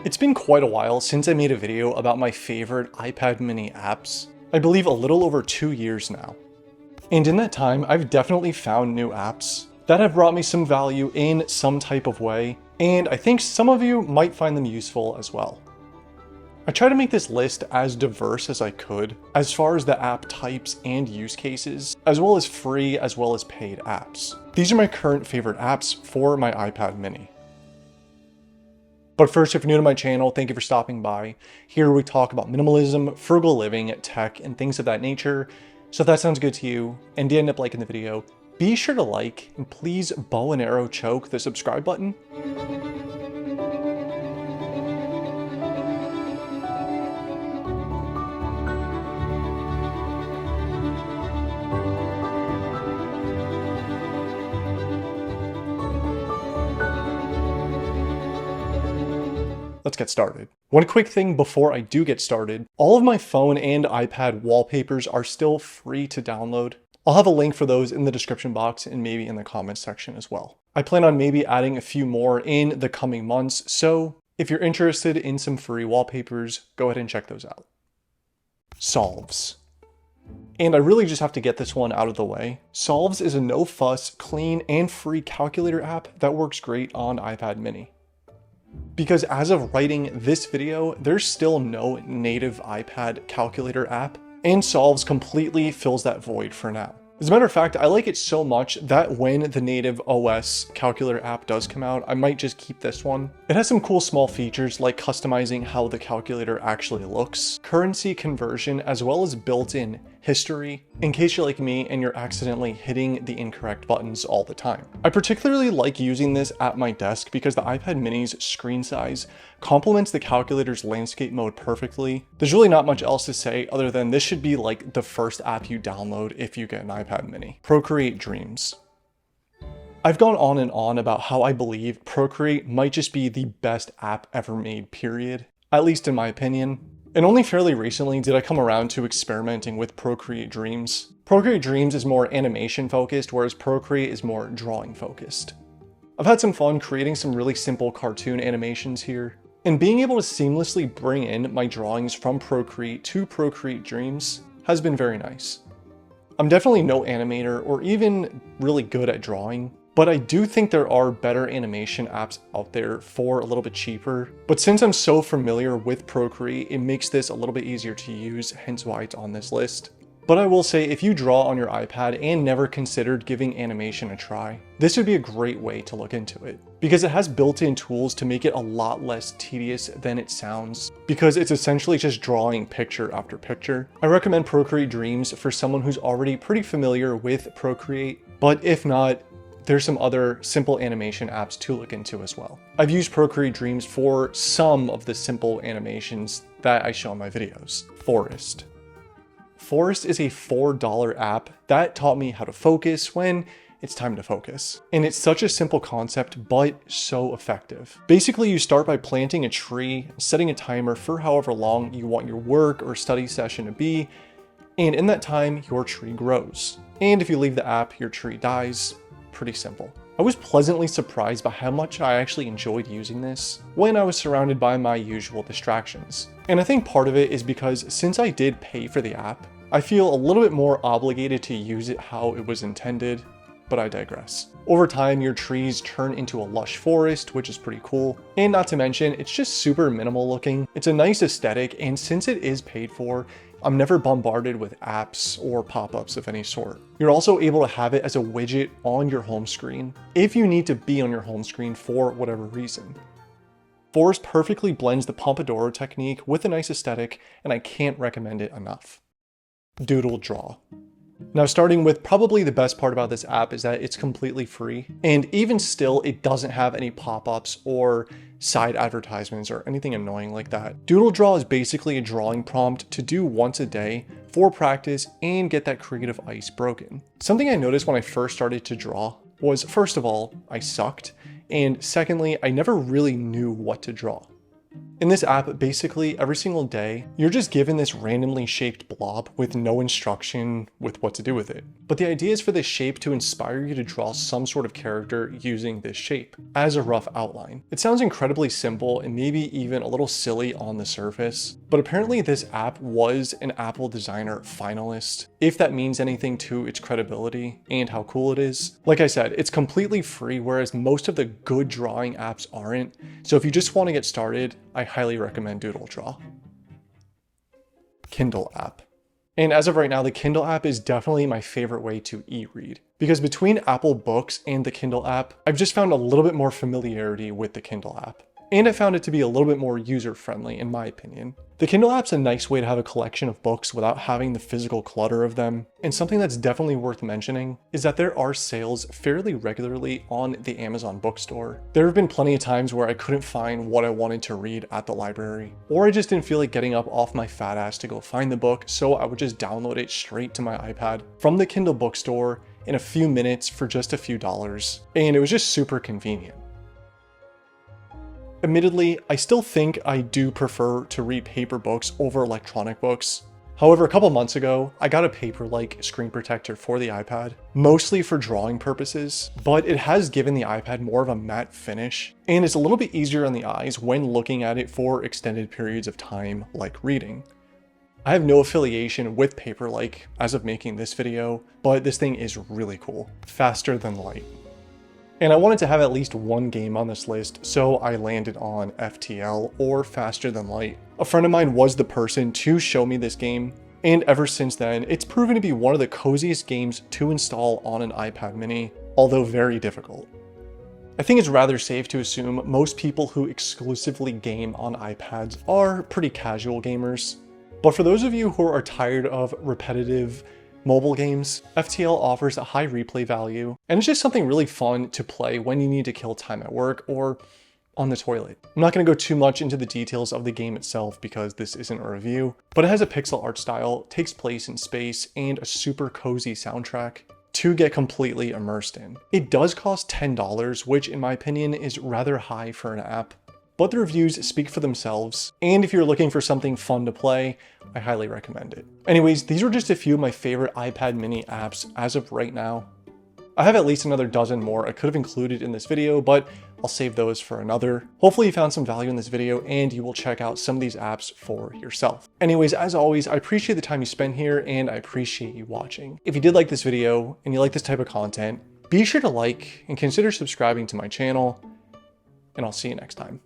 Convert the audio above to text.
It's been quite a while since I made a video about my favorite iPad mini apps. I believe a little over 2 years now. And in that time, I've definitely found new apps that have brought me some value in some type of way, and I think some of you might find them useful as well. I try to make this list as diverse as I could, as far as the app types and use cases, as well as free as well as paid apps. These are my current favorite apps for my iPad mini. But first, if you're new to my channel, thank you for stopping by. Here we talk about minimalism, frugal living, tech, and things of that nature. So if that sounds good to you, and you end up liking the video, be sure to like, and please bow and arrow choke the subscribe button. Let's get started. One quick thing before I do get started, all of my phone and iPad wallpapers are still free to download. I'll have a link for those in the description box and maybe in the comments section as well. I plan on maybe adding a few more in the coming months, so if you're interested in some free wallpapers, go ahead and check those out. Solves. And I really just have to get this one out of the way. Solves is a no-fuss, clean, and free calculator app that works great on iPad mini. Because as of writing this video, there's still no native iPad calculator app, and Solves completely fills that void for now. As a matter of fact, I like it so much that when the native OS calculator app does come out, I might just keep this one. It has some cool small features like customizing how the calculator actually looks, currency conversion, as well as built-in history, in case you're like me and you're accidentally hitting the incorrect buttons all the time. I particularly like using this at my desk because the iPad mini's screen size complements the calculator's landscape mode perfectly. There's really not much else to say other than this should be like the first app you download if you get an iPad mini. Procreate Dreams. I've gone on and on about how I believe Procreate might just be the best app ever made, period. At least in my opinion. And only fairly recently did I come around to experimenting with Procreate Dreams. Procreate Dreams is more animation focused, whereas Procreate is more drawing focused. I've had some fun creating some really simple cartoon animations here, and being able to seamlessly bring in my drawings from Procreate to Procreate Dreams has been very nice. I'm definitely no animator or even really good at drawing, but I do think there are better animation apps out there for a little bit cheaper. But since I'm so familiar with Procreate, it makes this a little bit easier to use, hence why it's on this list. But I will say, if you draw on your iPad and never considered giving animation a try, this would be a great way to look into it. Because it has built-in tools to make it a lot less tedious than it sounds, because it's essentially just drawing picture after picture. I recommend Procreate Dreams for someone who's already pretty familiar with Procreate, but if not, there's some other simple animation apps to look into as well. I've used Procreate Dreams for some of the simple animations that I show in my videos. Forest. Forest is a $4 app that taught me how to focus when it's time to focus. And it's such a simple concept, but so effective. Basically, you start by planting a tree, setting a timer for however long you want your work or study session to be, and in that time, your tree grows. And if you leave the app, your tree dies. Pretty simple. I was pleasantly surprised by how much I actually enjoyed using this when I was surrounded by my usual distractions. And I think part of it is because since I did pay for the app, I feel a little bit more obligated to use it how it was intended, but I digress. Over time, your trees turn into a lush forest, which is pretty cool. And not to mention, it's just super minimal looking. It's a nice aesthetic, and since it is paid for, I'm never bombarded with apps or pop-ups of any sort. You're also able to have it as a widget on your home screen if you need to be on your home screen for whatever reason. Forest perfectly blends the Pomodoro technique with a nice aesthetic, and I can't recommend it enough. Doodle Draw. Now, starting with probably the best part about this app is that it's completely free, and even still, it doesn't have any pop-ups or side advertisements or anything annoying like that. Doodle Draw is basically a drawing prompt to do once a day for practice and get that creative ice broken. Something I noticed when I first started to draw was, first of all, I sucked, and secondly, I never really knew what to draw. In this app, basically every single day, you're just given this randomly shaped blob with no instruction with what to do with it. But the idea is for this shape to inspire you to draw some sort of character using this shape as a rough outline. It sounds incredibly simple and maybe even a little silly on the surface, but apparently this app was an Apple Designer finalist, if that means anything to its credibility and how cool it is. Like I said, it's completely free, whereas most of the good drawing apps aren't. So if you just want to get started, I highly recommend Doodle Draw. Kindle app. And as of right now, the Kindle app is definitely my favorite way to e-read, because between Apple Books and the Kindle app, I've just found a little bit more familiarity with the Kindle app. And I found it to be a little bit more user-friendly in my opinion. The Kindle app's a nice way to have a collection of books without having the physical clutter of them. And something that's definitely worth mentioning is that there are sales fairly regularly on the Amazon bookstore. There have been plenty of times where I couldn't find what I wanted to read at the library, or I just didn't feel like getting up off my fat ass to go find the book, so I would just download it straight to my iPad from the Kindle bookstore in a few minutes for just a few dollars. And it was just super convenient. Admittedly, I still think I do prefer to read paper books over electronic books. However, a couple months ago, I got a paper-like screen protector for the iPad, mostly for drawing purposes, but it has given the iPad more of a matte finish, and it's a little bit easier on the eyes when looking at it for extended periods of time, like reading. I have no affiliation with Paperlike as of making this video, but this thing is really cool. Faster than light. And I wanted to have at least one game on this list, so I landed on FTL, or Faster Than Light. A friend of mine was the person to show me this game, and ever since then, it's proven to be one of the coziest games to install on an iPad mini, although very difficult. I think it's rather safe to assume most people who exclusively game on iPads are pretty casual gamers. But for those of you who are tired of repetitive mobile games, FTL offers a high replay value, and it's just something really fun to play when you need to kill time at work or on the toilet. I'm not going to go too much into the details of the game itself because this isn't a review, but it has a pixel art style, takes place in space, and a super cozy soundtrack to get completely immersed in. It does cost $10, which in my opinion is rather high for an app, but the reviews speak for themselves, and if you're looking for something fun to play, I highly recommend it. Anyways, these were just a few of my favorite iPad mini apps as of right now. I have at least another dozen more I could have included in this video, but I'll save those for another. Hopefully you found some value in this video and you will check out some of these apps for yourself. Anyways, as always, I appreciate the time you spend here and I appreciate you watching. If you did like this video and you like this type of content, be sure to like and consider subscribing to my channel, and I'll see you next time.